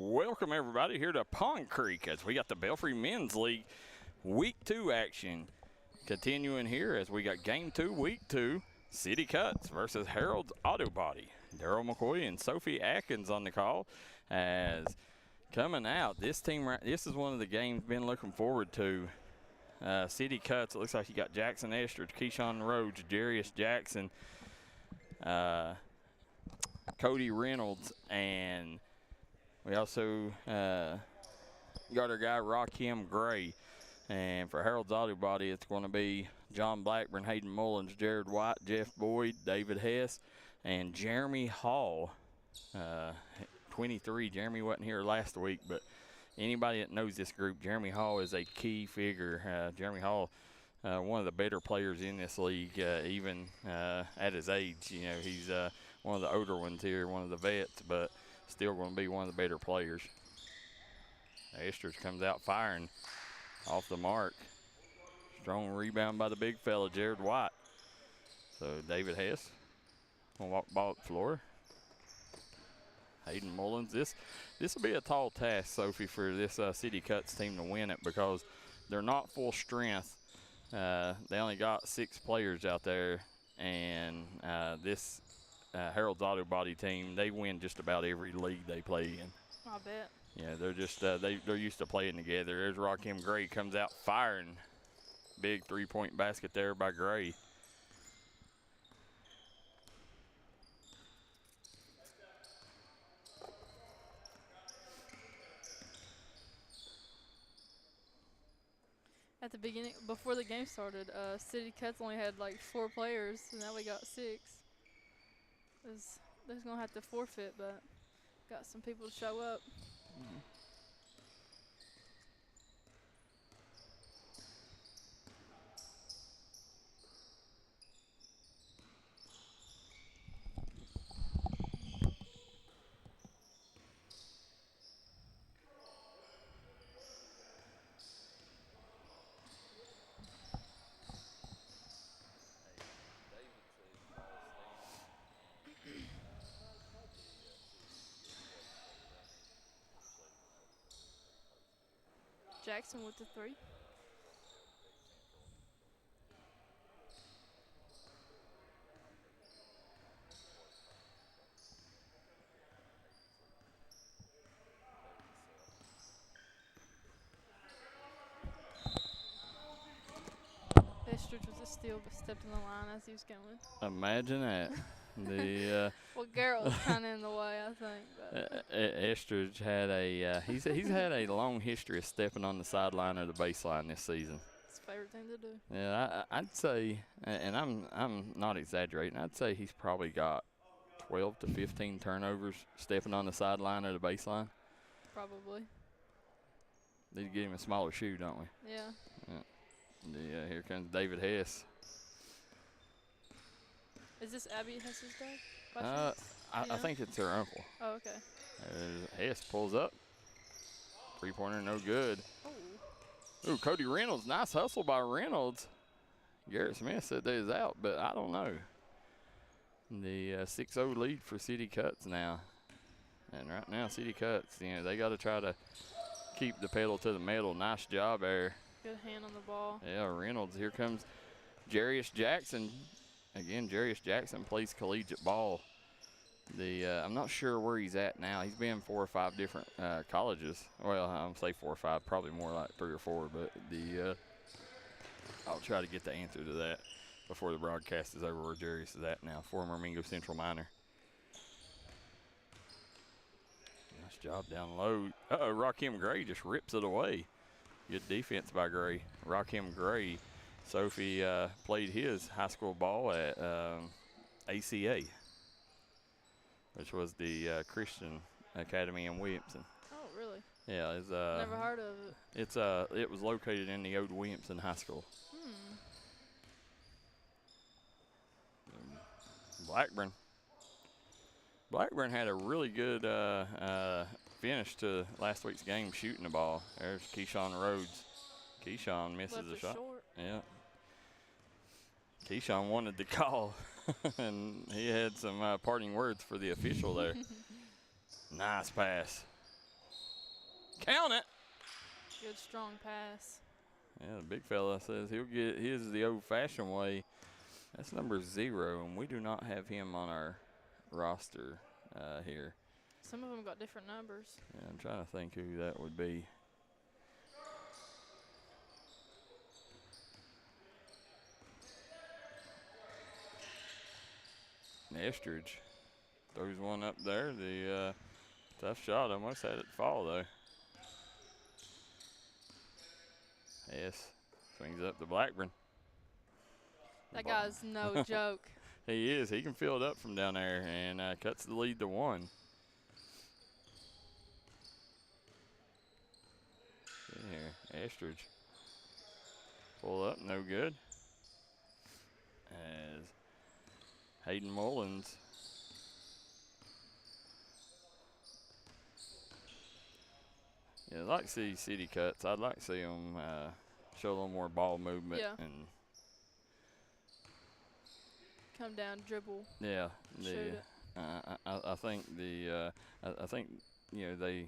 Welcome, everybody, here to Pond Creek as we got the Belfry Men's League Week 2 action continuing here as we got Game 2, Week 2, City Cuts versus Harold's Auto Body. Darryl McCoy and Sophie Adkins on the call as coming out. This team, this is one of the games been looking forward to. City Cuts, it looks like you got Jackson Estridge, Keyshawn Rhodes, Jarius Jackson, Cody Reynolds, and we also got our guy Rakim Gray. And for Harold's Auto Body, it's going to be John Blackburn, Hayden Mullins, Jared White, Jeff Boyd, David Hess, and Jeremy Hall. 23. Jeremy wasn't here last week, but anybody that knows this group, Jeremy Hall is a key figure. Jeremy Hall, one of the better players in this league, even at his age. You know, he's one of the older ones here, one of the vets, but still going to be one of the better players. Estridge comes out firing off the mark. Strong rebound by the big fella, Jared White. So David Hess going to walk the ball up the floor. Hayden Mullins. This will be a tall task, Sophie, for this City Cuts team to win it because they're not full strength. They only got 6 players out there, and this Harold's Auto Body team, they win just about every league they play in. I bet. Yeah, they're just they're used to playing together. There's Rakim Gray comes out firing. Big three-point basket there by Gray. At the beginning, before the game started, City Cuts only had like 4 players, and now we got 6. They're going to have to forfeit, but got some people to show up. Mm-hmm. Jackson with the 3. Estridge was a steal, but stepped in the line as he was going. Imagine that. Well, Garrett was kind of in the way, I think. But. Estridge had a he's had a long history of stepping on the sideline or the baseline this season. It's his favorite thing to do. Yeah, I'd say, and I'm not exaggerating. I'd say he's probably got 12 to 15 turnovers stepping on the sideline or the baseline. Probably. Need to get him a smaller shoe, don't we? Yeah. Here comes David Hess. Is this Abby Hess's dad? I think it's her uncle. Oh, okay. Hess pulls up. 3-pointer, no good. Oh. Ooh, Cody Reynolds. Nice hustle by Reynolds. Garrett Smith said they was out, but I don't know. The 6-0 lead for City Cuts now. And right now, City Cuts, they got to try to keep the pedal to the metal. Nice job there. Good hand on the ball. Yeah, Reynolds. Here comes Jarius Jackson. Again, Jarius Jackson plays collegiate ball. I'm not sure where he's at now. He's been 4 or 5 different colleges. Well, I'll say 4 or 5, probably more like 3 or 4. But I'll try to get the answer to that before the broadcast is over where Jarius is at now. Former Mingo Central Minor. Nice job down low. Rakim Gray just rips it away. Good defense by Gray. Rakim Gray. Sophie played his high school ball at ACA, which was the Christian Academy in Williamson. Oh, really? Yeah, it's never heard of it. It was located in the old Williamson High School. Blackburn had a really good finish to last week's game shooting the ball. There's Keyshawn Rhodes. Keyshawn misses a shot. Short. Yeah. Keyshawn wanted the call, and he had some parting words for the official there. Nice pass. Count it. Good strong pass. Yeah, the big fella says he'll get his the old-fashioned way. That's number 0, and we do not have him on our roster here. Some of them got different numbers. Yeah, I'm trying to think who that would be. Estridge throws one up there. The tough shot almost had it fall, though. Yes, swings up to Blackburn. That guy's no joke. He is. He can fill it up from down there and cuts the lead to 1. See here, Estridge. Pull up, no good. As Hayden Mullins yeah, I'd like to see city cuts. I'd like to see them show a little more ball movement. Yeah. And Come down, dribble. yeah, Shoot it. I think I think they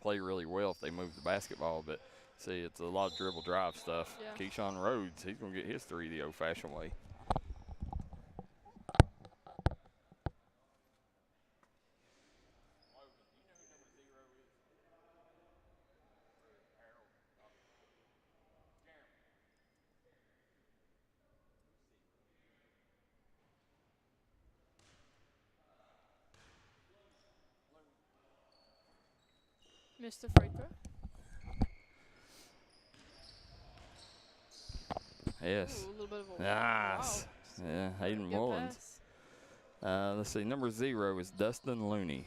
play really well if they move the basketball, but see, it's a lot of dribble drive stuff. Yeah. Keyshawn Rhodes, he's gonna get his 3 the old-fashioned way. Missed the free throw. Yes. Ooh, a little bit of a Nice. wow. Yeah, Hayden Good Mullins. pass. Let's see, number 0 is Dustin Looney.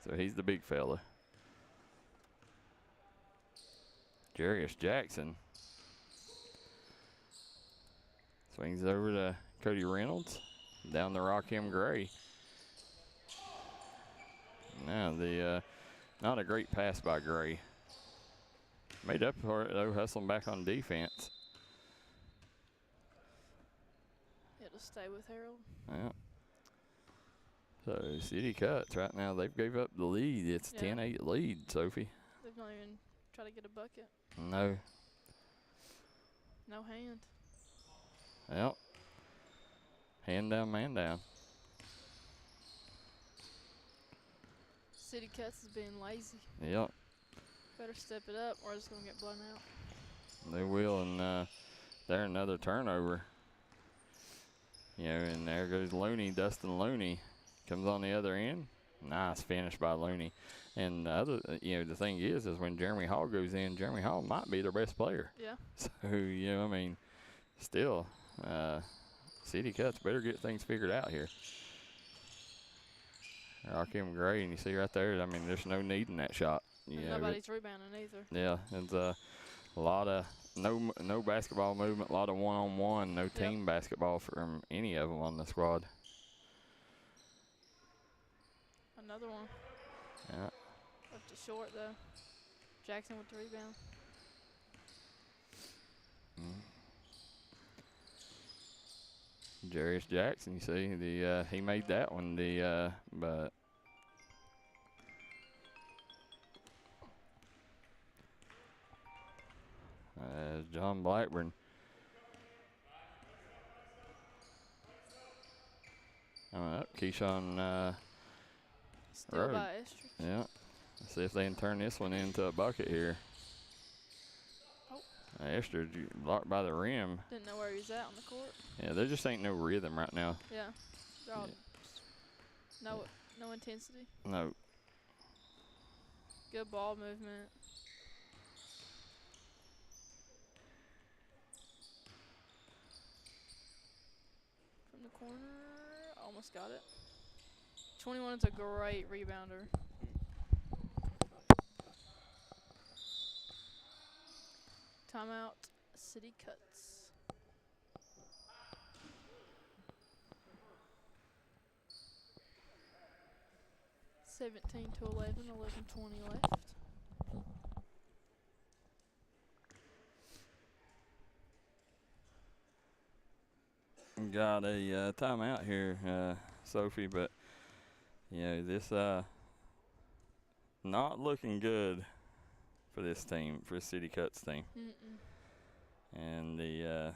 So he's the big fella. Jarius Jackson swings over to Cody Reynolds. Down the Rockham Gray. Now the not a great pass by Gray. Made up for it though, hustling back on defense. It'll stay with Harold. Yeah. So city cuts right now. They've gave up the lead. It's Yeah. 10-8 lead, Sophie. They've not even tried to get a bucket. No. No hand. Yep. Hand down, man down. City Cuts is being lazy. Yep. Better step it up or it's going to get blown out. They will, and there another turnover. And there goes Looney, Dustin Looney. Comes on the other end. Nice finish by Looney. And the thing is when Jeremy Hall goes in, Jeremy Hall might be their best player. Yeah. So, still, City Cuts better get things figured out here. Rockham Gray, and you see right there, there's no need in that shot. And nobody's rebounding either. Yeah, it's a lot of no basketball movement, a lot of one-on-one, no team basketball from any of them on the squad. Another one. Yeah. Left it short though. Jackson with the rebound. Jarius Jackson, you see, he made that one, but John Blackburn. Keyshawn Still Road. by Estridge. Yeah. Let's see if they can turn this one into a bucket here. Oh. Estridge blocked by the rim. Didn't know where he was at on the court. Yeah, there just ain't no rhythm right now. Yeah. They're all no intensity. No. Good ball movement. From the corner. Almost got it. 21 is a great rebounder. Timeout. City Cuts. (17 to 11, 11:20 left. Got a timeout here, Sophie, but this not looking good for this team, for City Cuts team. And the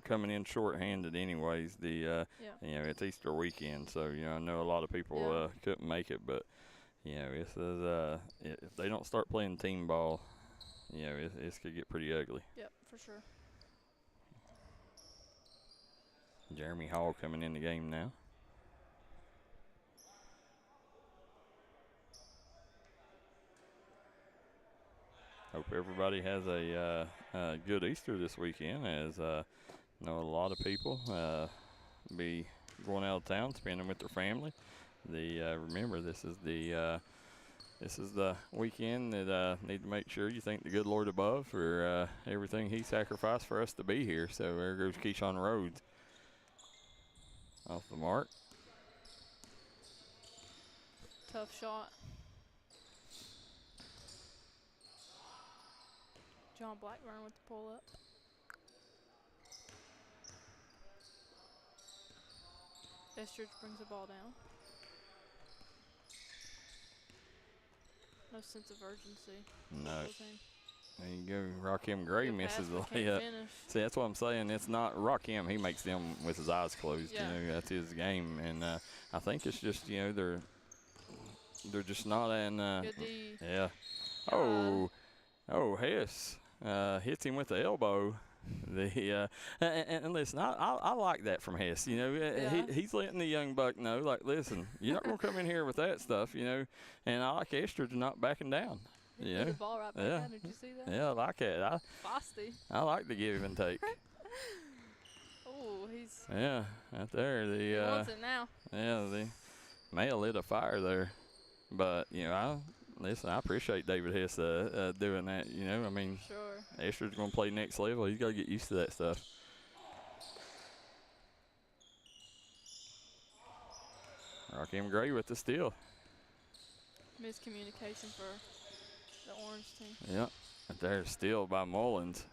coming in short-handed anyways. It's Easter weekend, so I know a lot of people couldn't make it, but this is if they don't start playing team ball, it could get pretty ugly. Yep, for sure. Jeremy Hall coming in the game now. Hope everybody has a good Easter this weekend, as I know a lot of people be going out of town, spending with their family. Remember, this is the weekend that need to make sure you thank the good Lord above for everything He sacrificed for us to be here. So there goes Keyshawn Rhodes. Off the mark. Tough shot. John Blackburn with the pull up. Estridge brings the ball down. No sense of urgency. No. There you go. Rakim Gray misses the layup. See, that's what I'm saying. It's not Rakim. He makes them with his eyes closed. Yeah. That's his game. And I think it's just, they're just not in. Good D. Yeah. Hess hits him with the elbow. And listen, I like that from Hess. He's letting the young buck know, like, listen, you're not gonna come in here with that stuff, And I like Estridge not backing down. He threw the ball right back down. Did you see that? Yeah, I like it. Feisty. I like the give and take. Oh, he's. Yeah, right there. He wants it now. Yeah, they may have lit a fire there, but I appreciate David Hess doing that. Sure. Estridge's gonna play next level. He's got to get used to that stuff. Rakim Gray with the steal. Miscommunication for the orange team. Yeah, right there, steal by Mullins.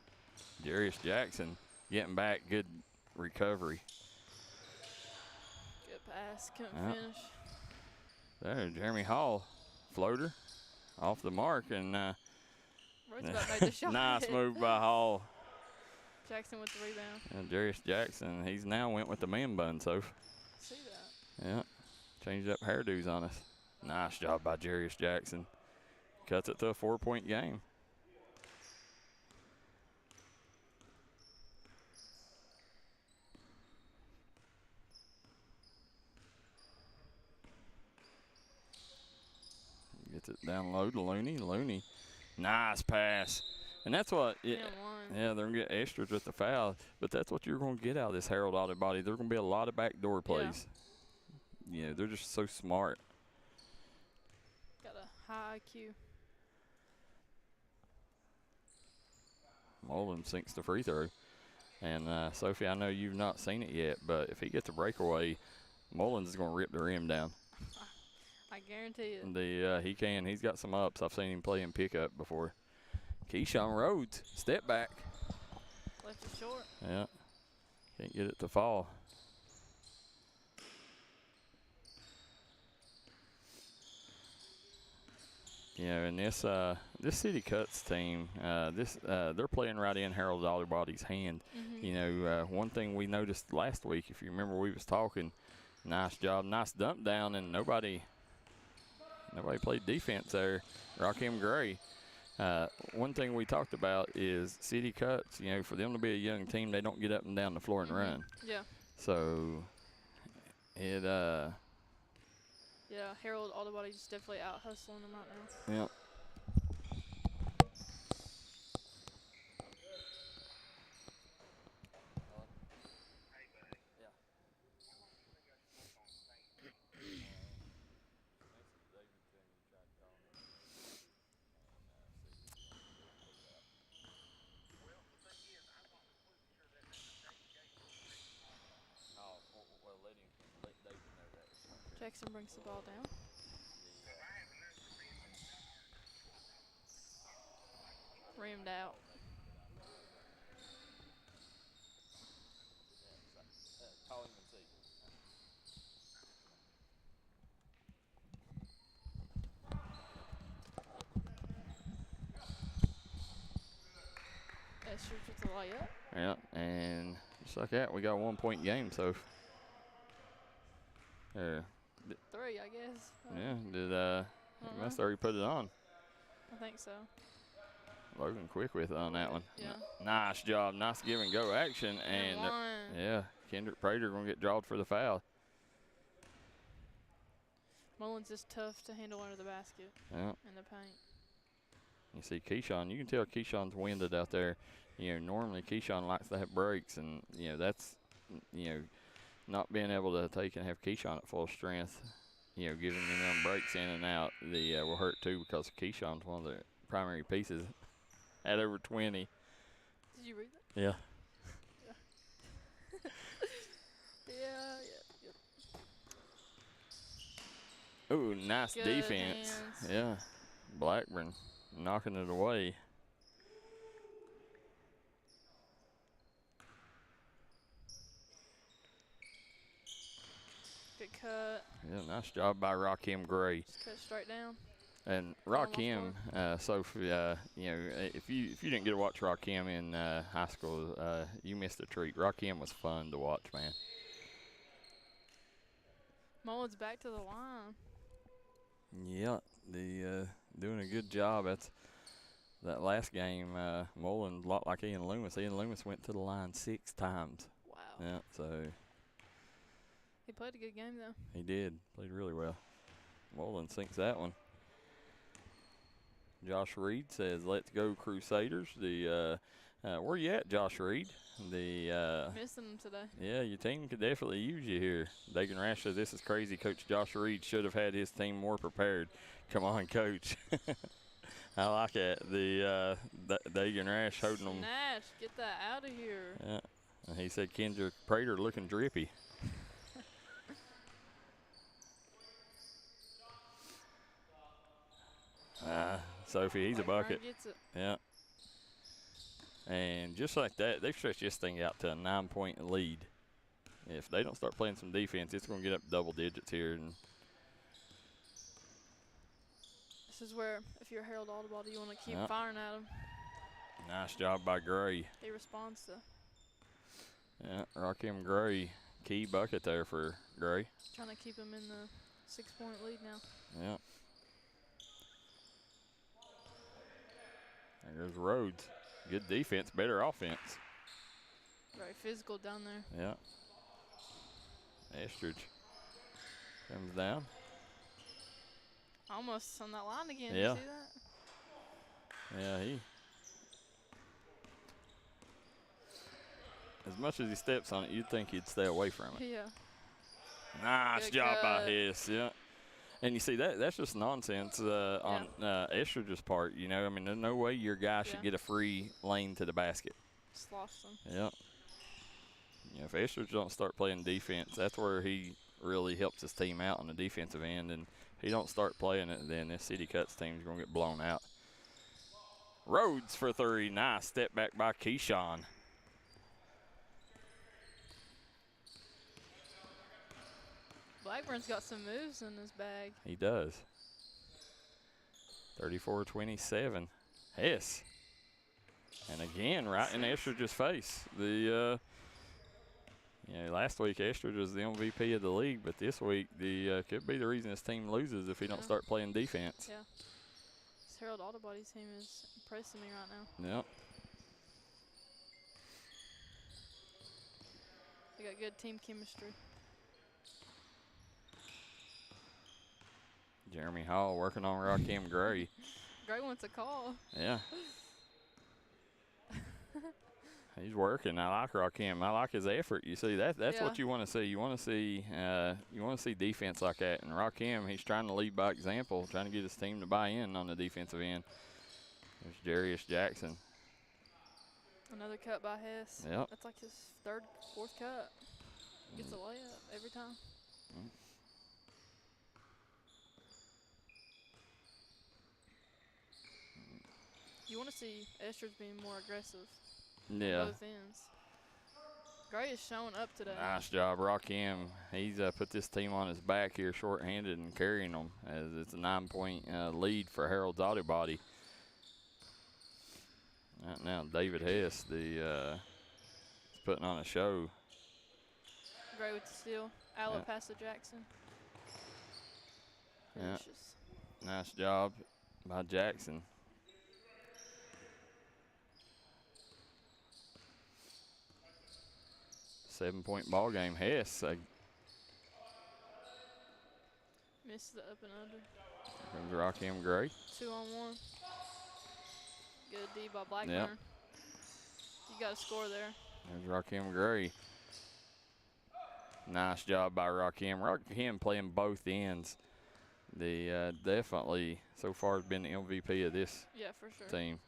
Darius Jackson getting back, good recovery. Good pass, couldn't finish. There, Jeremy Hall, floater, off the mark, and Rhodes about made the shot. Nice move by Hall. Jackson with the rebound. And Darius Jackson, he's now went with the man bun, so. See that. Yeah, changed up hairdos on us. Nice job by Darius Jackson. Cuts it to a 4-point game. Gets it down low to Looney. Looney, nice pass. And that's what, they're going to get Estridge with the foul, but that's what you're going to get out of this Harold Auto Body. There's going to be a lot of backdoor plays. They're just so smart. Got a high IQ. Mullins sinks the free throw. And, Sophie, I know you've not seen it yet, but if he gets a breakaway, Mullins is going to rip the rim down. I guarantee it. He can. He's got some ups. I've seen him play in pickup before. Keyshawn Rhodes, step back. Left it short. Yeah. Can't get it to fall. And this City Cuts team, they're playing right in Harold Dollarbody's hand. One thing we noticed last week, if you remember, we was talking, nice job, nice dump down, and nobody played defense there. Rakim Gray. One thing we talked about is City Cuts, for them to be a young team, they don't get up and down the floor and run. Yeah. So yeah, Harold Autobody just definitely out hustling them out now. Yep. Jackson brings the ball down. Rimmed out. Estridge with the layup. Yeah, and just like that, we got a 1-point game. So, 3, I guess. yeah, did Uh-huh. must already put it on. I think so. Logan quick with it on that one. Yeah. Nice job, nice give and go action, and yeah, Kendrick Prater gonna get drawed for the foul. Mullins is tough to handle under the basket. Yeah. In the paint. You see Keyshawn, you can tell Keyshawn's winded out there. You know, normally Keyshawn likes to have breaks, and, you know, that's, you know, not being able to take and have Keyshawn at full strength, you know, giving him them breaks in and out, will hurt too, because Keyshawn's one of the primary pieces at over 20. Did you read that? Yeah. Yeah. Ooh, nice Good defense. hands. Yeah. Blackburn knocking it away. Good cut. Yeah, nice job by Rakim Gray. Just cut straight down. And Rakim, Sophie, you know, if you didn't get to watch Rakim in high school, you missed a treat. Rakim was fun to watch, man. Mullins back to the line. Yeah, doing a good job. That's that last game. Mullen, a lot like Ian Loomis. Ian Loomis went to the line 6 times. Wow. Yeah, so He played a good game, though. he did. Played really well. Mullen sinks that one. Josh Reed says, "Let's go Crusaders." Where you at, Josh Reed? Missing him today. Yeah, your team could definitely use you here. Dagan Rash says, "This is crazy. Coach Josh Reed should have had his team more prepared." Come on, Coach. I like it. Dagan Rash holding them. Nash, get that out of here. Yeah, and he said Kendrick Prater looking drippy. Sophie, he's a bucket. Gets it. Yeah. And just like that, they've stretched this thing out to a 9-point lead. If they don't start playing some defense, it's going to get up double digits here. And This is where, if you're Harold Audubon, you want to keep firing at him. nice job by Gray. He responds to Yeah, Rakim Gray, key bucket there for Gray. trying to keep him in the 6-point lead now. Yeah. There goes Rhodes. Good defense, better offense. Very physical down there. Yeah. Estridge comes down. Almost on that line again. Yeah. You see that? Yeah, as much as he steps on it, you'd think he'd stay away from it. Yeah. Nice Good job by cut. Hess, yeah. And you see, that's just nonsense on Estridge's part. You know, I mean, there's no way your guy should get a free lane to the basket. Just lost him. Yeah. You know, if Estridge don't start playing defense, that's where he really helps his team out on the defensive end. And if he don't start playing it, then this City Cuts team is going to get blown out. Rhodes for 3. Nice step back by Keyshawn. Blackburn's got some moves in his bag. He does. 34-27. Hess. And again, right in Estridge's face. Last week Estridge was the MVP of the league, but this week could be the reason his team loses if he don't start playing defense. Yeah. This Harold Autobody's team is impressing me right now. Yep. They got good team chemistry. Jeremy Hall working on Rakim Gray. Gray wants a call. Yeah. He's working. I like Rakim. I like his effort. You see, that's what you want to see. You want to see defense like that. And Rakim, he's trying to lead by example, trying to get his team to buy in on the defensive end. There's Jarius Jackson. Another cut by Hess. Yep. That's like his 4th cut. Gets a layup every time. You want to see Estridge being more aggressive. Yeah. On both ends. Gray is showing up today. Nice job, Rakim. He's put this team on his back here, short-handed and carrying them as it's a 9-point lead for Harold's Auto Body. Right now, David Hess, is putting on a show. Gray with the steal. Outlet Yeah. pass to Jackson. Yeah. Finishes. Nice job by Jackson. Seven-point ball game. Hess Missed the up and under. comes Rakim Gray. 2-on-1. Good D by Blackburn. Yep. You got to score there. There's Rakim Gray. Nice job by Rakim. Rakim playing both ends. The definitely so far has been the MVP of this Yeah, for sure. team.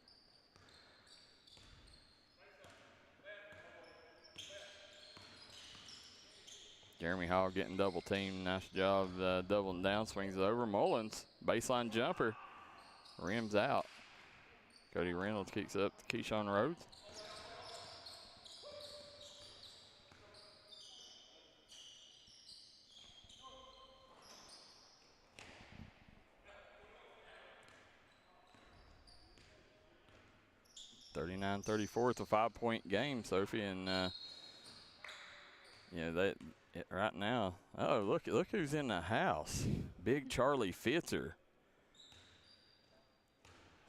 Jeremy Hall getting double teamed. Nice job doubling down. Swings it over. Mullins, baseline jumper. Rims out. Cody Reynolds kicks up to Keyshawn Rhodes. (39-34). It's a 5-point game, Sophie, and right now. Oh, look who's in the house. Big Charlie Fitzer.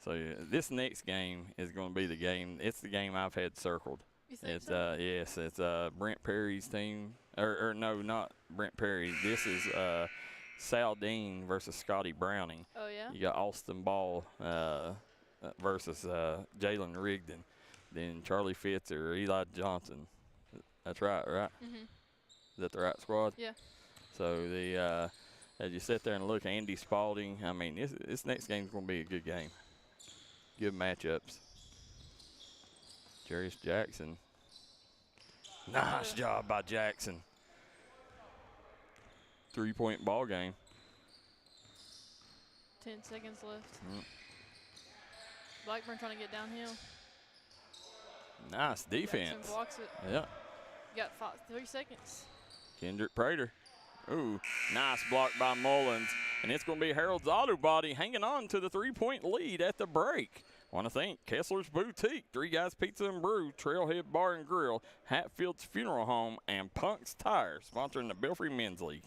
So this next game is going to be the game. It's the game I've had circled. You think It's so? yes, it's Brent Perry's team. Or no, not Brent Perry. This is Sal Dean versus Scotty Browning. Oh, yeah? You got Austin Ball versus Jalen Rigdon. Then Charlie Fitz or Eli Johnson. That's right? Mm-hmm. Is that the right squad? Yeah. So as you sit there and look, Andy Spalding. I mean, this next game's going to be a good game. Good matchups. Jarius Jackson. Nice job by Jackson. 3-point ball game. 10 seconds left. Blackburn trying to get downhill. Nice defense. Jackson blocks it. Yeah. You got 3 seconds. Kendrick Prater. Ooh, nice block by Mullins. And it's going to be Harold's Auto Body hanging on to the 3-point lead at the break. Want to thank Kessler's Boutique, Three Guys Pizza and Brew, Trailhead Bar and Grill, Hatfield's Funeral Home, and Punk's Tire, sponsoring the Belfry Men's League.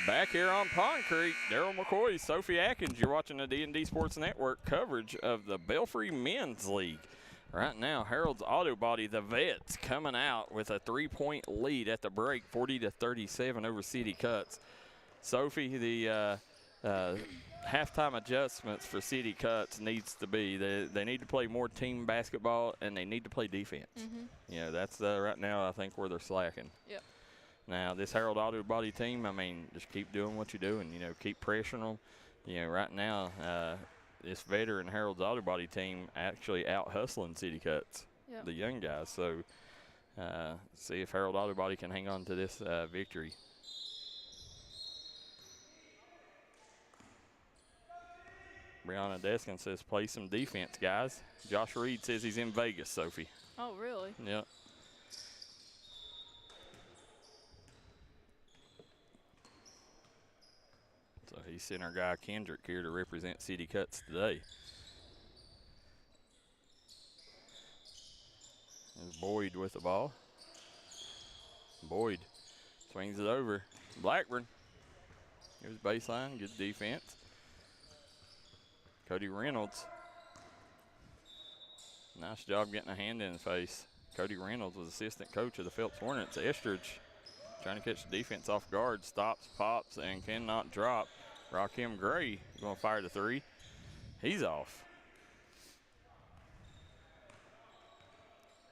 Back here on Pond Creek, Darryl McCoy, Sophie Adkins. You're watching the D&D Sports Network coverage of the Belfry Men's League. Right now, Harold's Auto Body, the Vets, coming out with a 3-point lead at the break, 40-37 over City Cuts. Sophie, the halftime adjustments for City Cuts needs to be they need to play more team basketball and they need to play defense. You know, that's right now I think where they're slacking. Yep. Now, this Harold Auto Body team, I mean, just keep doing what you're doing. You know, keep pressuring them. You know, right now, this veteran Harold's Auto Body team actually out hustling City Cuts, the young guys. So, see if Harold Auto Body can hang on to this victory. Brianna Deskin says, play some defense, guys. Josh Reed says he's in Vegas, Sophie. Oh, really? Yep. So he sent our guy Kendrick here to represent City Cuts today. There's Boyd with the ball. Boyd swings it over. Blackburn. Here's baseline, good defense. Cody Reynolds. Nice job getting a hand in the face. Cody Reynolds was assistant coach of the Phelps Hornets. Estridge trying to catch the defense off guard. Stops, pops, and cannot drop. Rakim Gray going to fire the three. He's off.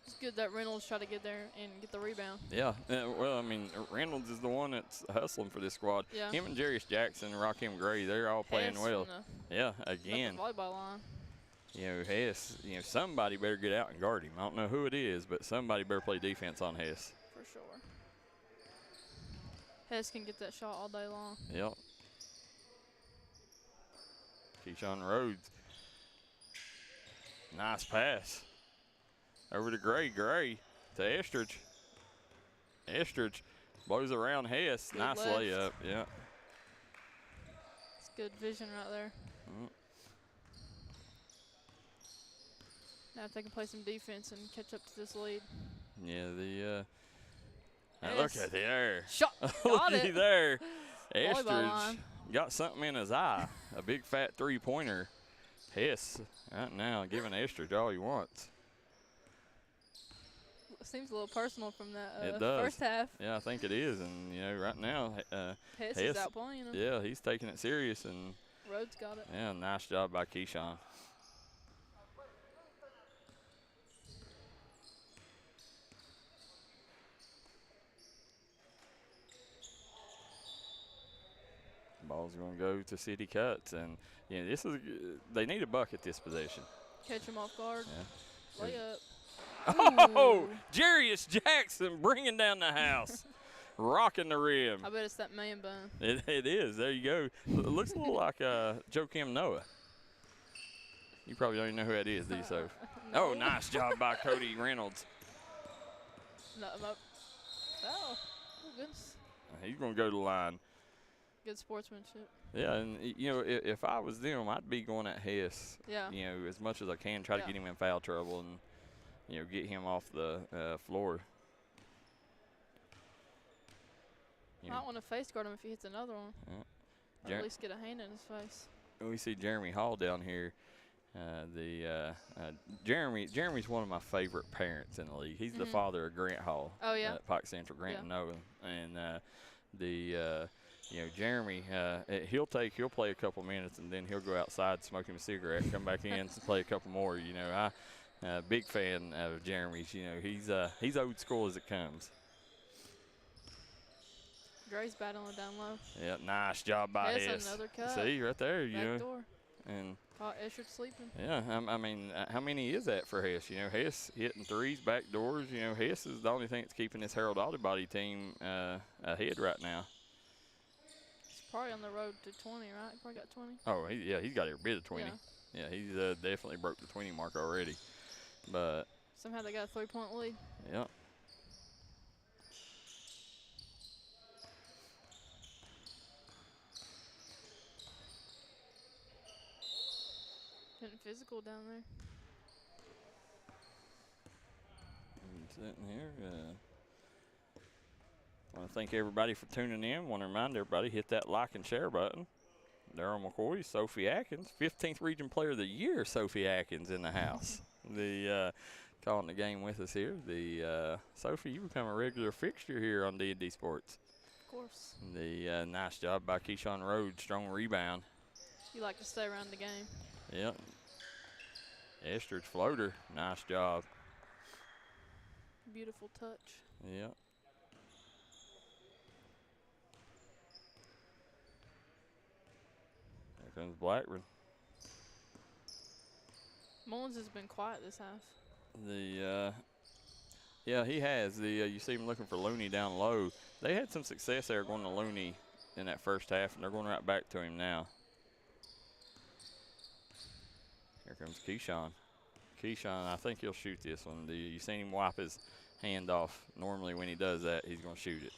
It's good that Reynolds tried to get there and get the rebound. Yeah, well, I mean, Reynolds is the one that's hustling for this squad. Yeah. Him and Jarius Jackson and Rakim Gray, they're all playing well. Yeah, again. The volleyball line. You know, Hess, you know, somebody better get out and guard him. I don't know who it is, but somebody better play defense on Hess. For sure. Hess can get that shot all day long. Yep. Keyshawn Rhodes. Nice pass. Over to Gray. Gray to Estridge. Estridge blows around Hess. Good nice left. layup. Yeah. It's good vision right there. Now if they can play some defense and catch up to this lead. Yeah, look at there. Shot. Look Got it. there. Volleyball Estridge line. got something in his eye. A big fat three-pointer. Hess right now giving Estridge all he wants. Seems a little personal from that It does. first half. Yeah, I think it is. And, you know, right now, Hess is outplaying him. yeah, he's taking it serious. And Rhodes got it. yeah, nice job by Keyshawn. Ball's going to go to City Cuts. And, you know, they need a buck at this possession. Catch him off guard. Yeah. Layup. Oh, Jarius Jackson bringing down the house. Rocking the rim. I bet it's that man bun. It is. There you go. It looks a little like Joakim Noah. You probably don't even know who that is, do you, Soph? No. Oh, nice job by Cody Reynolds. No, oh, goodness. He's going to go to the line. Good sportsmanship. Yeah, and, you know, if I was them, I'd be going at Hess, Yeah. you know, as much as I can, try to get him in foul trouble and, you know, get him off the floor. You Might know. want to face guard him if he hits another one. Yeah. Or at least get a hand in his face. We see Jeremy Hall down here. Jeremy's one of my favorite parents in the league. He's the father of Grant Hall. Oh, yeah? At Pike Central, Grant and Noah. And you know, Jeremy, he'll play a couple minutes and then he'll go outside, smoke him a cigarette, come back in and play a couple more. You know, big fan of Jeremy's. You know, he's old school as it comes. Gray's battling down low. Yeah, nice job by Hess. Another cut. See, right there, you know. Door. And Caught Estridge sleeping. yeah, I mean, how many is that for Hess? You know, Hess hitting threes, back doors. You know, Hess is the only thing that's keeping this Harold Auto Body team ahead right now. He's probably on the road to 20, right? He probably got 20. Oh, he's got every bit of 20. Yeah, he's definitely broke the 20 mark already. But somehow they got a 3-point lead. yeah. Getting physical down there. I'm sitting here want to thank everybody for tuning in. Want to remind everybody, hit that like and share button. Darryl McCoy, Sophie Adkins, 15th Region Player of the Year, Sophie Adkins in the house. Calling the game with us here. Sophie, you become a regular fixture here on D&D Sports. Of course. Nice job by Keyshawn Rhodes, strong rebound. You like to stay around the game. Yep. Estridge floater, nice job. Beautiful touch. Yep. There comes Blackburn. Mullins has been quiet this half. Yeah, he has. You see him looking for Looney down low. They had some success there going to Looney in that first half, and they're going right back to him now. Here comes Keyshawn. Keyshawn, I think he'll shoot this one. You seen him wipe his hand off. Normally when he does that, he's going to shoot it.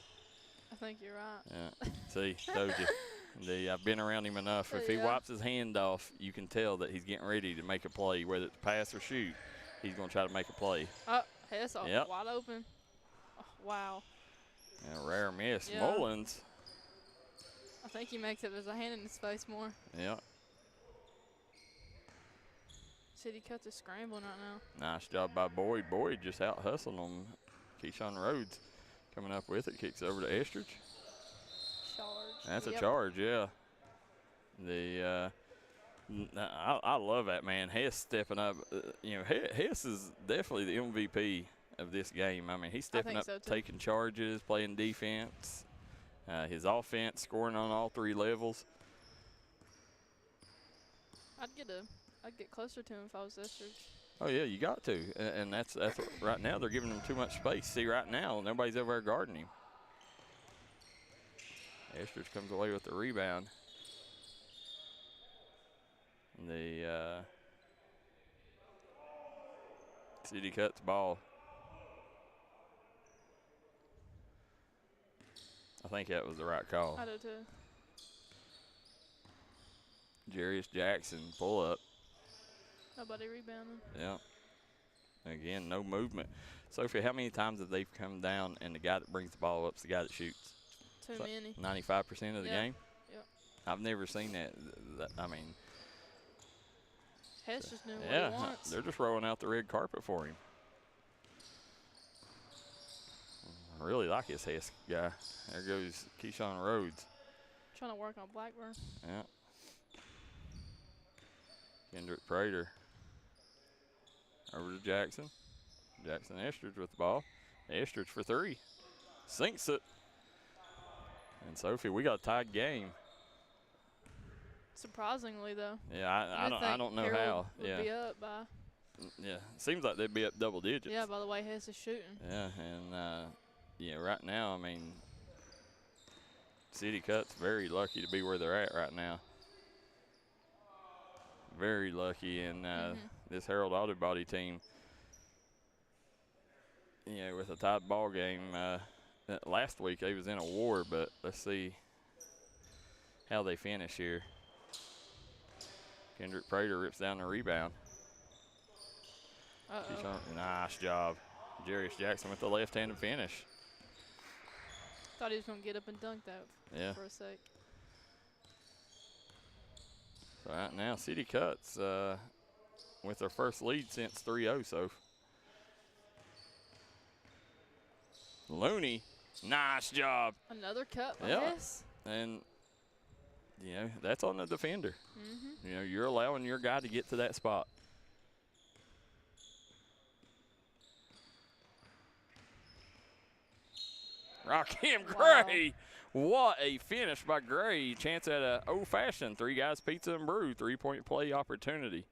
I think you're right. Yeah. See, told you. I've been around him enough. If he wipes his hand off, you can tell that he's getting ready to make a play, whether it's pass or shoot. He's going to try to make a play. Oh, Hess wide open. Oh, wow. Yeah, rare miss. Yeah. Mullins. I think he makes it. There's a hand in his face more. Yeah. City Cuts is scrambling right now. Nice job by Boyd. Boyd just out hustling on Keyshawn Rhodes. Coming up with it, kicks over to Estridge. Charge. That's a charge, yeah. I love that, man. Hess stepping up. Hess is definitely the MVP of this game. I mean, he's stepping up, so taking charges, playing defense. His offense scoring on all three levels. I'd get closer to him if I was Estridge. Oh yeah, you got to, and that's right now they're giving him too much space. See, right now nobody's over there guarding him. Estridge comes away with the rebound. City Cuts ball. I think that was the right call. I do too. Jarius Jackson pull up. Nobody rebounding. Yeah. Again, no movement. Sophie, how many times have they come down and the guy that brings the ball up is the guy that shoots? Too many. 95% of the game? Yep. I've never seen that. I mean. Hess just knew what he wants. They're just rolling out the red carpet for him. I really like this Hess guy. There goes Keyshawn Rhodes. Trying to work on Blackburn. Yeah. Kendrick Prater. Over to Jackson. Jackson Estridge with the ball. Estridge for three. Sinks it. And Sophie, we got a tied game. Surprisingly, though. Yeah, I don't know how. Would be up by. Yeah, seems like they'd be up double digits. Yeah, by the way Hess is shooting. Yeah, and right now, I mean, City Cuts very lucky to be where they're at right now. Very lucky, and this Harold Autobody team, with a tied ball game. Last week they was in a war, but let's see how they finish here. Kendrick Prater rips down the rebound. Nice job. Jarius Jackson with the left-handed finish. Thought he was going to get up and dunk that for a sec. So right now, City Cuts with their first lead since 3-0. So Looney, nice job. Another cut by Hess. And, that's on the defender. You're allowing your guy to get to that spot. Rakim Gray. What a finish by Gray. Chance at an old-fashioned Three Guys Pizza and Brew three-point play opportunity.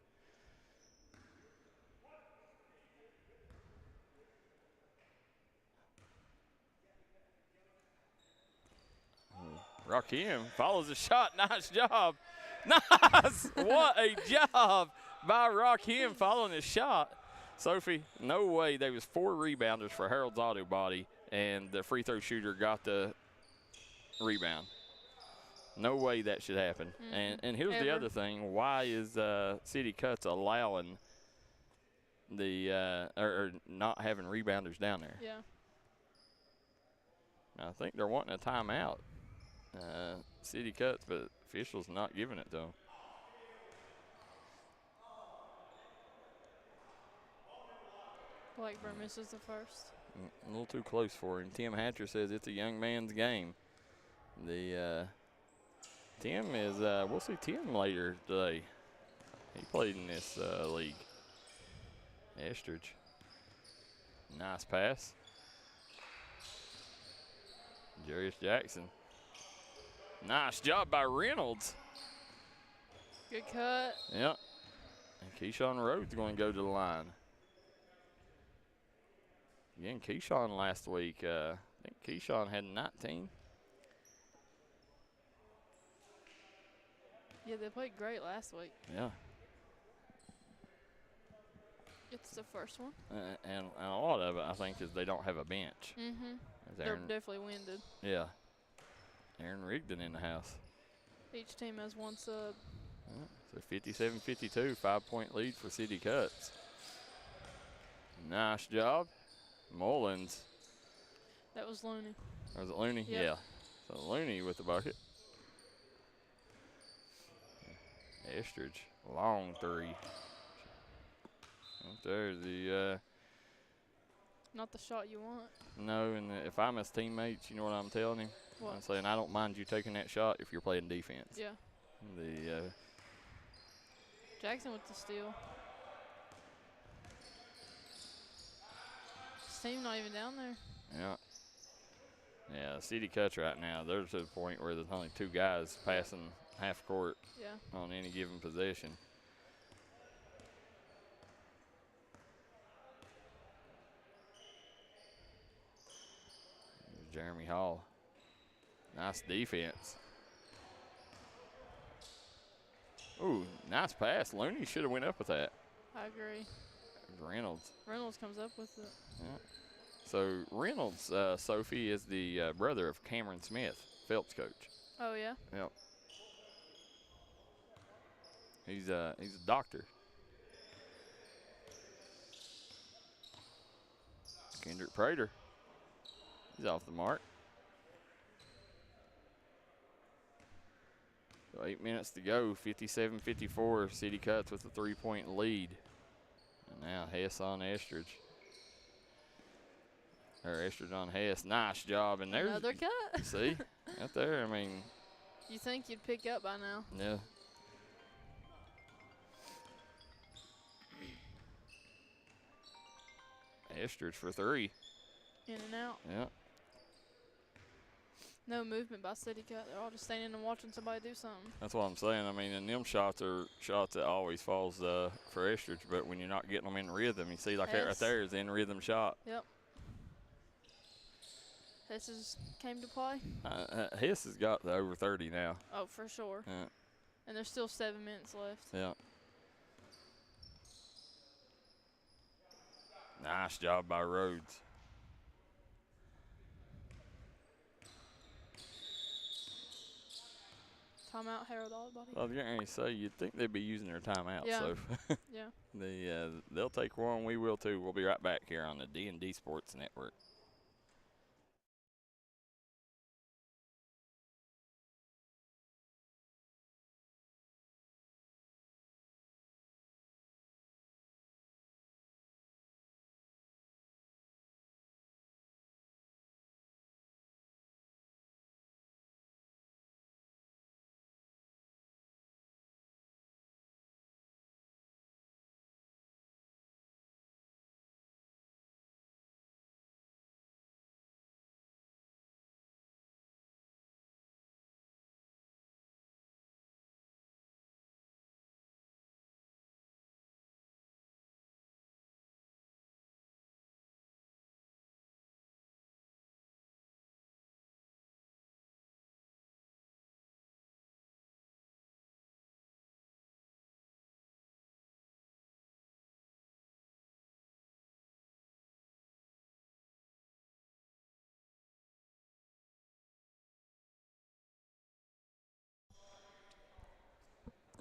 Rakim follows the shot. Nice job. Nice. What a job by Rakim following his shot. Sophie, no way. There was 4 rebounders for Harold's Auto Body, and the free throw shooter got the rebound. No way that should happen. And here's the other thing. Why is City Cuts allowing or not having rebounders down there? Yeah. I think they're wanting a timeout. City Cuts, but officials not giving it to them. Blackburn misses the first. A little too close for him. Tim Hatcher says it's a young man's game. Tim is, we'll see Tim later today. He played in this league. Estridge. Nice pass. Jarius Jackson. Nice job by Reynolds. Good cut. Yep. And Keyshawn Rhodes going to go to the line. Again, Keyshawn last week, I think Keyshawn had 19. Yeah, they played great last week. Yeah. It's the first one. And a lot of it, I think, is they don't have a bench. Mm-hmm. They're definitely winded. Yeah. Aaron Rigdon in the house. Each team has one sub. So 57-52, 5-point lead for City Cuts. Nice job. Mullins. That was Looney. Was it Looney? Yep. Yeah. So Looney with the bucket. Estridge, long three. There's the. Not the shot you want. No, and if I'm his teammates, you know what I'm telling him? What? I'm saying I don't mind you taking that shot if you're playing defense. Yeah. Jackson with the steal. His team not even down there. Yeah. Yeah, City Cuts right now, they're to the point where there's only two guys passing half court on any given possession. Jeremy Hall. Nice defense. Ooh, nice pass. Looney should have went up with that. I agree. Reynolds. Reynolds comes up with it. Yeah. So Reynolds, Sophie, is the brother of Cameron Smith, Phelps coach. Oh, yeah? Yep. He's a doctor. Kendrick Prater. He's off the mark. So 8 minutes to go, 57-54. City Cuts with a 3-point lead. And now Hess on Estridge. Or Estridge on Hess. Nice job. And there's another cut. See? Out there, I mean. You think you'd pick up by now. Yeah. Estridge for three. In and out. Yeah. No movement by City Cut. They're all just standing and watching somebody do something. That's what I'm saying. I mean, and them shots are shots that always falls for Estridge, but when you're not getting them in rhythm, you see like that right there is in rhythm shot. Yep. Hess came to play? Hess has got the over 30 now. Oh, for sure. Yeah. And there's still 7 minutes left. Yeah. Nice job by Rhodes. Timeout, Harold Oddbody. I was going to say, you'd think they'd be using their timeout. Yeah. So Yeah. They'll take one. We will too. We'll be right back here on the D&D Sports Network.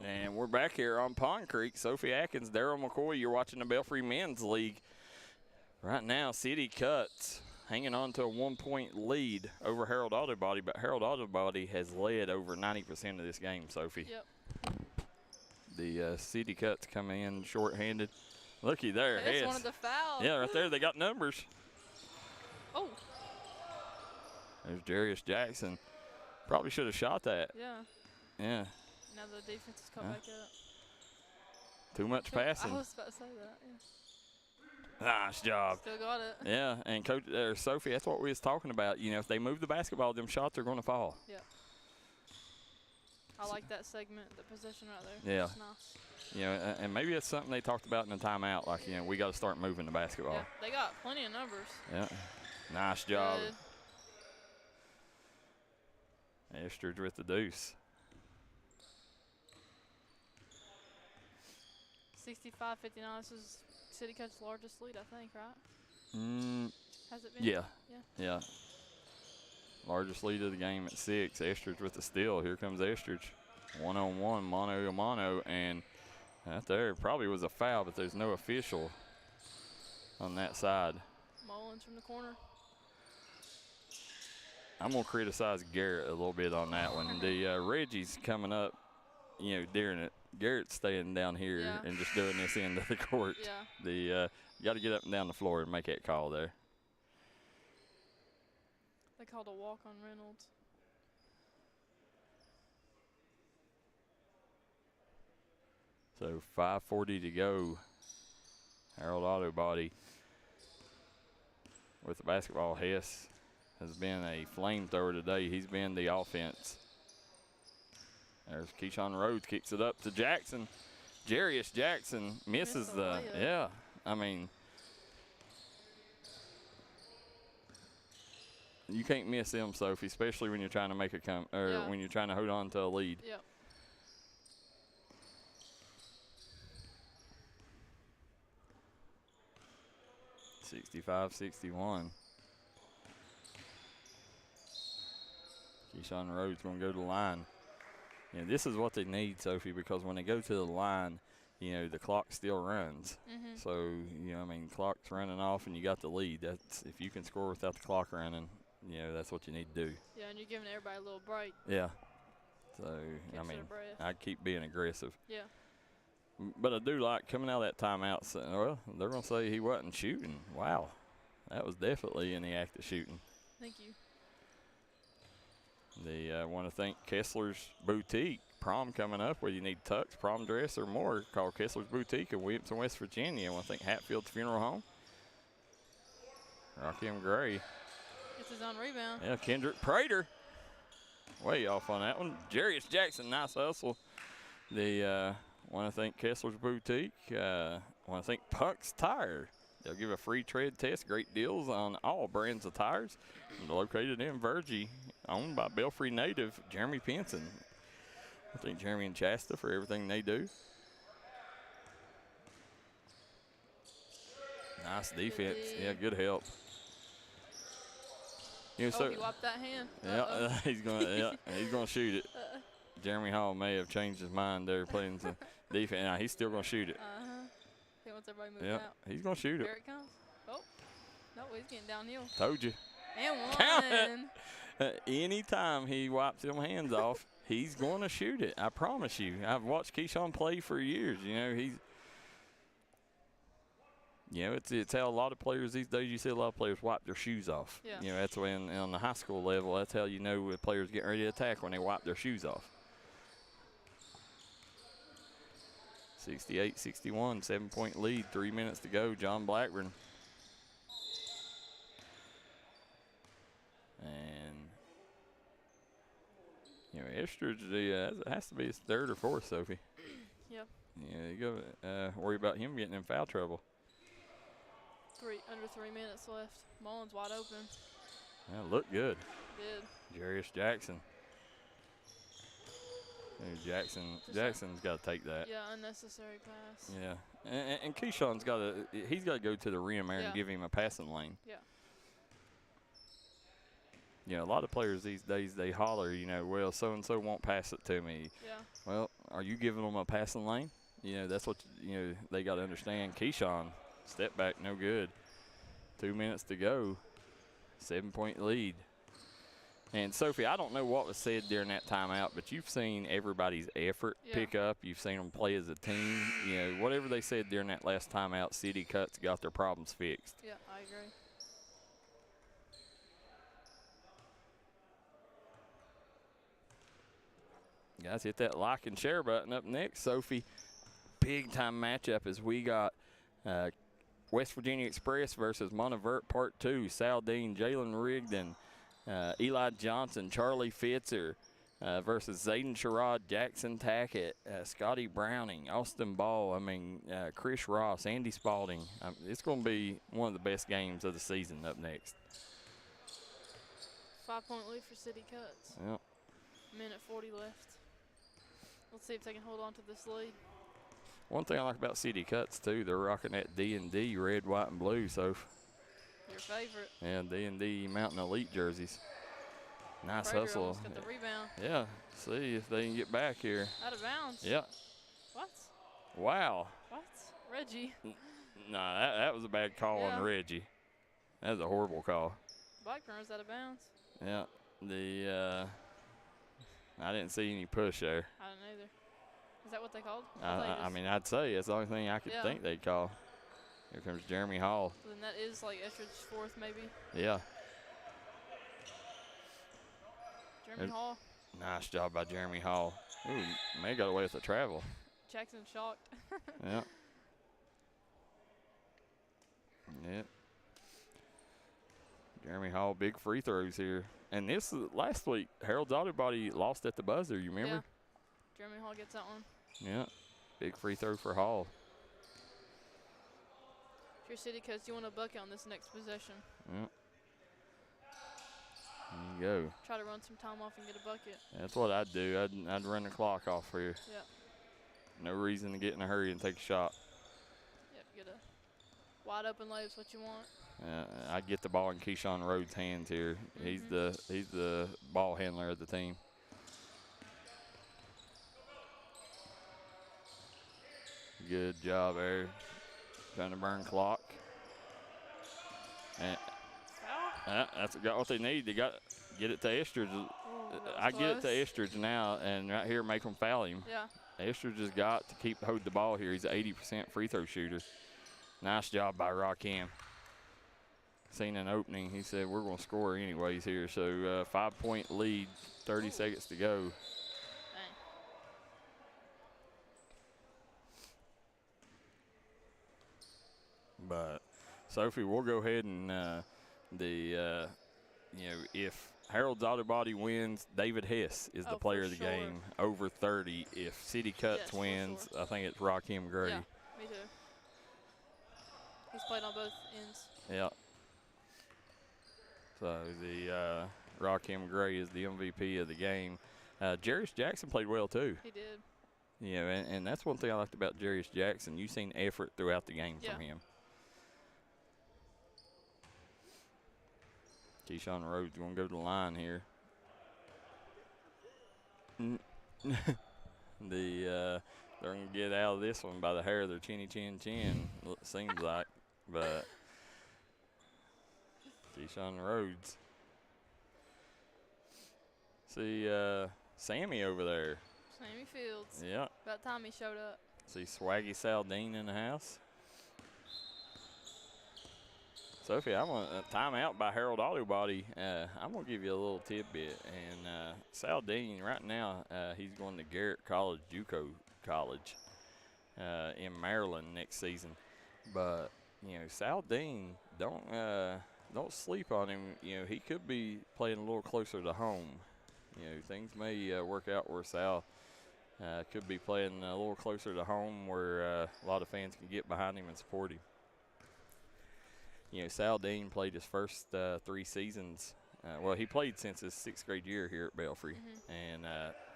And we're back here on Pond Creek. Sophie Adkins, Darryl McCoy. You're watching the Belfry Men's League. Right now, City Cuts hanging on to a 1-point lead over Harold Autobody, but Harold Autobody has led over 90% of this game, Sophie. Yep. The City Cuts coming in shorthanded. Looky there. They just wanted the foul. Yeah, right there. They got numbers. Oh. There's Darius Jackson. Probably should have shot that. Yeah. Yeah. Now the defense has come back up. Too much passing. I was about to say that, yeah. Nice job. Still got it. Yeah, and Coach Sophie, that's what we was talking about. You know, if they move the basketball, them shots are going to fall. Yeah. I like that segment, the position right there. Yeah. That's nice. You know, and maybe it's something they talked about in the timeout, like, you know, we got to start moving the basketball. Yeah, they got plenty of numbers. Yeah. Nice job. Good. Estridge with the deuce. 65-59. This is City Cuts' largest lead, I think, right? Has it been? Yeah. Yeah. Largest lead of the game at 6. Estridge with the steal. Here comes Estridge. 1-on-1, mano a mano, and out there probably was a foul, but there's no official on that side. Mullins from the corner. I'm going to criticize Garrett a little bit on that one. The Reggie's coming up, you know, during it. Garrett's staying down here and just doing this end of the court. Yeah. You got to get up and down the floor and make that call there. They called a walk on Reynolds. So 5:40 to go. Harold Autobody with the basketball. Hess has been a flamethrower today. He's been the offense. There's Keyshawn Rhodes, kicks it up to Jackson. Jarius Jackson misses the layup. I mean, you can't miss them, Sophie, especially when you're trying to make a when you're trying to hold on to a lead. Yep. Sixty-five, 61. Keyshawn Rhodes going to go to the line. You know, this is what they need, Sophie, because when they go to the line, you know, the clock still runs. Mm-hmm. So, you know, I mean, clock's running off and you got the lead. That's if you can score without the clock running, you know, that's what you need to do. Yeah, and you're giving everybody a little break. Yeah. So, Catch I mean, their breath. I'd keep being aggressive. Yeah. But I do like coming out of that timeout, saying, well, they're going to say he wasn't shooting. Wow. That was definitely in the act of shooting. Thank you. They want to thank Kessler's Boutique. Prom coming up, whether you need tux, prom dress, or more. Call Kessler's Boutique in Williamson, West Virginia. I want to thank Hatfield's Funeral Home. Rakim Gray. Gets his own rebound. Yeah, Kendrick Prater. Way off on that one. Jarius Jackson, nice hustle. They want to thank Kessler's Boutique. Want to thank Punk's Tire. They'll give a free tread test. Great deals on all brands of tires. And located in Virgie, owned by Belfry native Jeremy Pinson. I thank Jeremy and Chasta for everything they do. Nice defense. Yeah, good help. You know, so he wiped that hand. yeah, he's gonna shoot it. Jeremy Hall may have changed his mind there, playing some defense. Now he's still gonna shoot it. He wants everybody moving Yeah, out. he's gonna shoot it. Here it comes. Oh, no, he's getting downhill. Told you. And one. Count it. Anytime he wipes them hands off, he's going to shoot it. I promise you. I've watched Keyshawn play for years. You know, it's how a lot of players these days, you see a lot of players wipe their shoes off. Yeah. You know, that's when on the high school level, that's how you know the players getting ready to attack when they wipe their shoes off. 68-61, 7-point lead, 3 minutes to go. John Blackburn. And, you know, Estridge has to be his third or fourth, Sophie. Yep. Yeah, you go worry about him getting in foul trouble. Under 3 minutes left. Mullins wide open. Yeah, looked good. Did. Jarius Jackson. Jackson's got to take that. Yeah, unnecessary pass. Yeah, and Keyshawn's got to go to the rim there and give him a passing lane. Yeah. You know, a lot of players these days, they holler, you know, well, so-and-so won't pass it to me. Yeah. Well, are you giving them a passing lane? You know, that's what, you know, they got to understand. Keyshawn, step back, no good. 2 minutes to go. 7-point lead. And, Sophie, I don't know what was said during that timeout, but you've seen everybody's effort pick up. You've seen them play as a team. You know, whatever they said during that last timeout, City Cuts got their problems fixed. Yeah, I agree. Guys, hit that like and share button. Up next, Sophie, big-time matchup as we got West Virginia Express versus Montevert Part 2. Sal Dean, Jalen Rigdon, Eli Johnson, Charlie Fitzer versus Zayden Sherrod, Jackson Tackett, Scotty Browning, Austin Ball, Chris Ross, Andy Spalding. It's going to be one of the best games of the season up next. 5-point lead for City Cuts. Yep. Minute 40 left. Let's see if they can hold on to this lead. One thing I like about City Cuts, too, they're rocking that D&D red, white, and blue. So your favorite. Yeah, D&D Mountain Elite jerseys. Nice Prater hustle. almost got the rebound. Yeah, see if they can get back here. Out of bounds. Yeah. What? Wow. What? Reggie. Nah, that was a bad call on Reggie. That was a horrible call. Blackburn's out of bounds. Yeah. I didn't see any push there. I didn't either. Is that what they called? I'd say it's the only thing I could think they'd call. Here comes Jeremy Hall. So then that is like Estridge's fourth, maybe. Yeah. Jeremy Hall. Nice job by Jeremy Hall. Ooh, May got away with the travel. Jackson shocked. Yeah. Yep. Jeremy Hall, big free throws here. And this is last week, Harold's Auto Body lost at the buzzer, you remember? Yeah. Jeremy Hall gets that one. Yeah. Big free throw for Hall. If you're City Cuts, you want a bucket on this next possession. Yep. There you go. Try to run some time off and get a bucket. That's what I'd do. I'd run the clock off here. Yeah. No reason to get in a hurry and take a shot. Yep, get a wide open layup's what you want. I'd get the ball in Keyshawn Rhodes' hands here. He's the ball handler of the team. Good job there. Trying to burn clock. And that's got what they need. They got get it to Estridge. I get it to Estridge now, and right here make them foul him. Yeah. Estridge has got to keep hold the ball here. He's an 80% free throw shooter. Nice job by Rakim. Seen an opening. He said, we're going to score anyways here. So 5-point lead, 30 seconds to go. Dang. But, Sophie, we'll go ahead and if Harold's Auto Body wins, David Hess is the player of the game, over 30. If City Cuts wins, I think it's Rakim Gray. Yeah, me too. He's played on both ends. Yeah. So the Rakim Gray is the MVP of the game. Jarius Jackson played well too. He did. Yeah, and that's one thing I liked about Jarius Jackson. You've seen effort throughout the game from him. Keyshawn Rhodes going to go to the line here. They're going to get out of this one by the hair of their chinny chin chin, it seems like. But Keyshawn Rhodes. See Sammy over there. Sammy Fields. Yeah. About time he showed up. See Swaggy Saldine in the house. Sophie, I want a timeout by Harold Auto Body. I'm going to give you a little tidbit. And Saldine, right now, he's going to Garrett College, JUCO College, in Maryland next season. But, Saldine, don't sleep on him. He could be playing a little closer to home. Things may work out where Sal could be playing a little closer to home where a lot of fans can get behind him and support him. Sal Dean played his first 3 seasons. He played since his 6th grade year here at Belfry. And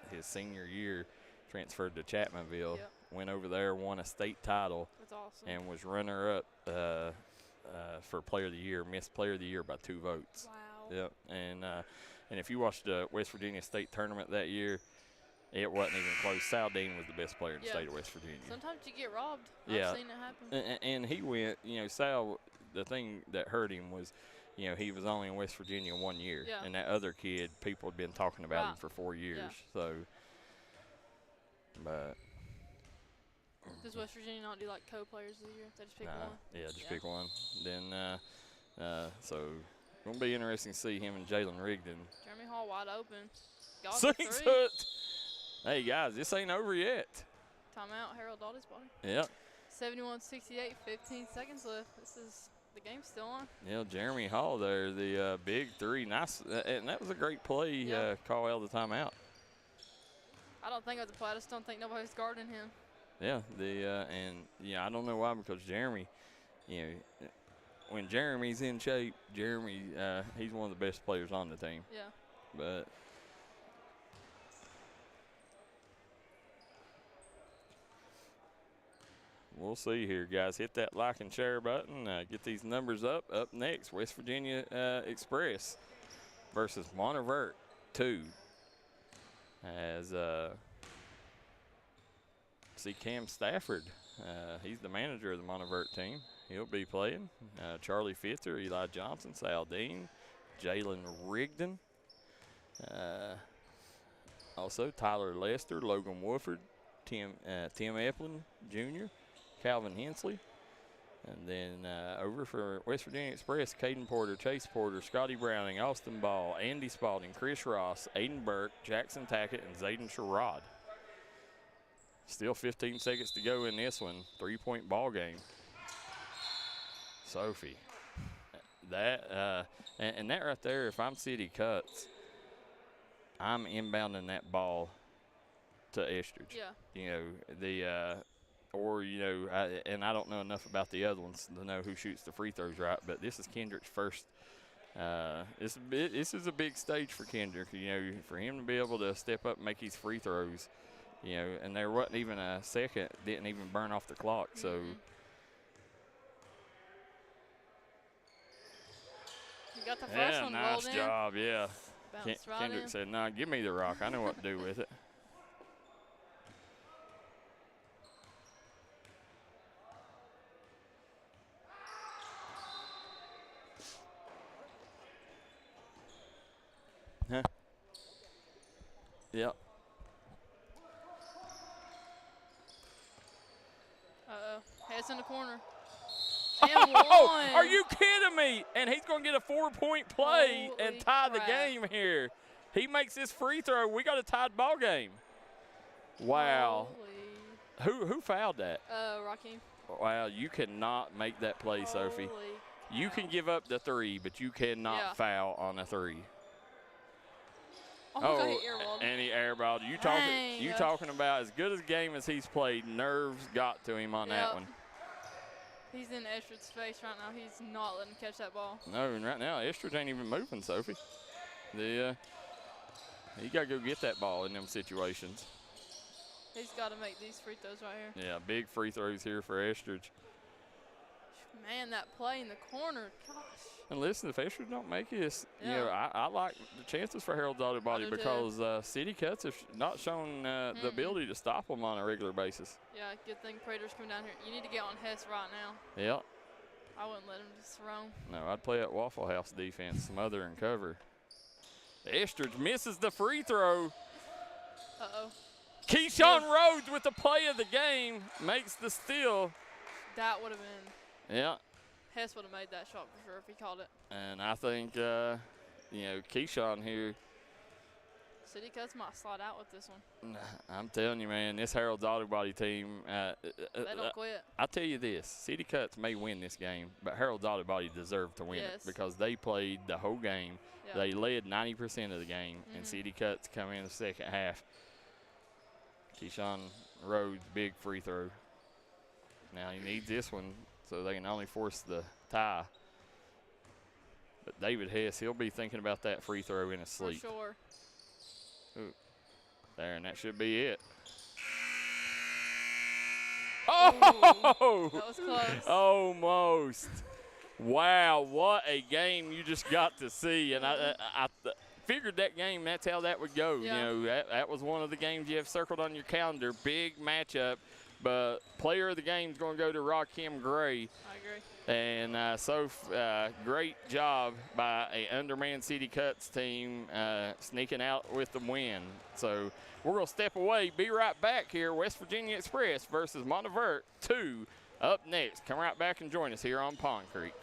his senior year transferred to Chapmanville. Yep. Went over there, won a state title. That's awesome. And was runner-up for Player of the Year, missed Player of the Year by 2 votes. Wow. Yep. And if you watched the West Virginia State tournament that year, it wasn't even close. Sal Dean was the best player in the state of West Virginia. Sometimes you get robbed. Yeah. I've seen it happen. And he went, Sal, the thing that hurt him was, you know, he was only in West Virginia 1 year. Yeah. And that other kid, people had been talking about him Right. for 4 years. Yeah. So, but. Does West Virginia not do like co-players of the year? They just pick one? Yeah, just pick one. Then, so, going to be interesting to see him and Jalen Rigdon. Jeremy Hall wide open. Got the Six three. foot. Hey, guys, this ain't over yet. Timeout, Harold Dottie's body. Yep. 71-68, 15 seconds left. The game's still on. Yeah, Jeremy Hall there, the big three. Nice. And that was a great play Yeah. call out of the timeout. I don't think of the play. I just don't think nobody's guarding him. Yeah, and I don't know why, because Jeremy, you know, when Jeremy's in shape, Jeremy, he's one of the best players on the team. Yeah. But we'll see here, guys. Hit that like and share button. Get these numbers up. Up next, West Virginia Express versus Montverde 2. As see Cam Stafford. He's the manager of the Montverde team. He'll be playing. Charlie Fitzer, Eli Johnson, Sal Dean, Jalen Rigdon. Also Tyler Lester, Logan Wooford, Tim Eplin Jr., Calvin Hensley. And then over for West Virginia Express, Caden Porter, Chase Porter, Scotty Browning, Austin Ball, Andy Spalding, Chris Ross, Aiden Burke, Jackson Tackett, and Zayden Sherrod. Still 15 seconds to go in this one. 3-point ball game. Sophie. That and that right there, if I'm City Cuts, I'm inbounding that ball to Estridge. Yeah. You know, or, you know, I don't know enough about the other ones to know who shoots the free throws right, but this is Kendrick's first. This is a big stage for Kendrick, you know, for him to be able to step up and make his free throws, you know, and there wasn't even a second, didn't even burn off the clock, so. You got the first one rolled in. Nice job, yeah. Bounced right Kendrick in. said, "Nah, give me the rock. I know what to do with it." Huh? Yep. Uh-oh. Heads in the corner. And Oh, one. are you kidding me? And he's going to get a 4-point play and Holy tie the crap. game here. He makes this free throw. We got a tied ball game. Wow. Who fouled that? Raheem. Wow, you cannot make that play, Sophie. Holy You can give up the 3, but you cannot foul on a 3. Oh, God, he airballed. And he airballed. Dang. You talking about as good a game as he's played. Nerves got to him on that one. He's in Estridge's face right now. He's not letting him catch that ball. No, and right now Estridge ain't even moving, Sophie. You got to go get that ball in them situations. He's got to make these free throws right here. Yeah, big free throws here for Estridge. Man, that play in the corner, gosh. And listen, if Estridge don't make this, you Yeah. know, I like the chances for Harold Daughter Body do too. because City Cuts have not shown the ability to stop them on a regular basis. Yeah, good thing Prater's coming down here. You need to get on Hess right now. Yep. I wouldn't let him just roam. No, I'd play that Waffle House defense, smother and cover. Estridge misses the free throw. Uh-oh. Keyshawn Rhodes with the play of the game makes the steal. That would have been. Yeah. Hess would have made that shot for sure if he called it. And I think, you know, Keyshawn here. City Cuts might slide out with this one. I'm telling you, man, this Harold Daughter Body team. They don't quit. I'll tell you this. City Cuts may win this game, but Harold Daughter Body deserved to win it because they played the whole game. Yeah. They led 90% of the game, and City Cuts come in the second half. Keyshawn Rhodes, big free throw. Now he needs this one so they can only force the tie. But David Hess, he'll be thinking about that free throw in his sleep. For sure. Ooh. There, and that should be it. Oh! That was close. Almost. Wow, what a game you just got to see. And I figured that game, that's how that would go. Yeah. You know, that was one of the games you have circled on your calendar. Big matchup. But player of the game is going to go to Rakim Gray. I agree. And great job by a undermanned City Cuts team sneaking out with the win. So we're going to step away. Be right back here. West Virginia Express versus Montevert 2 up next. Come right back and join us here on Pond Creek.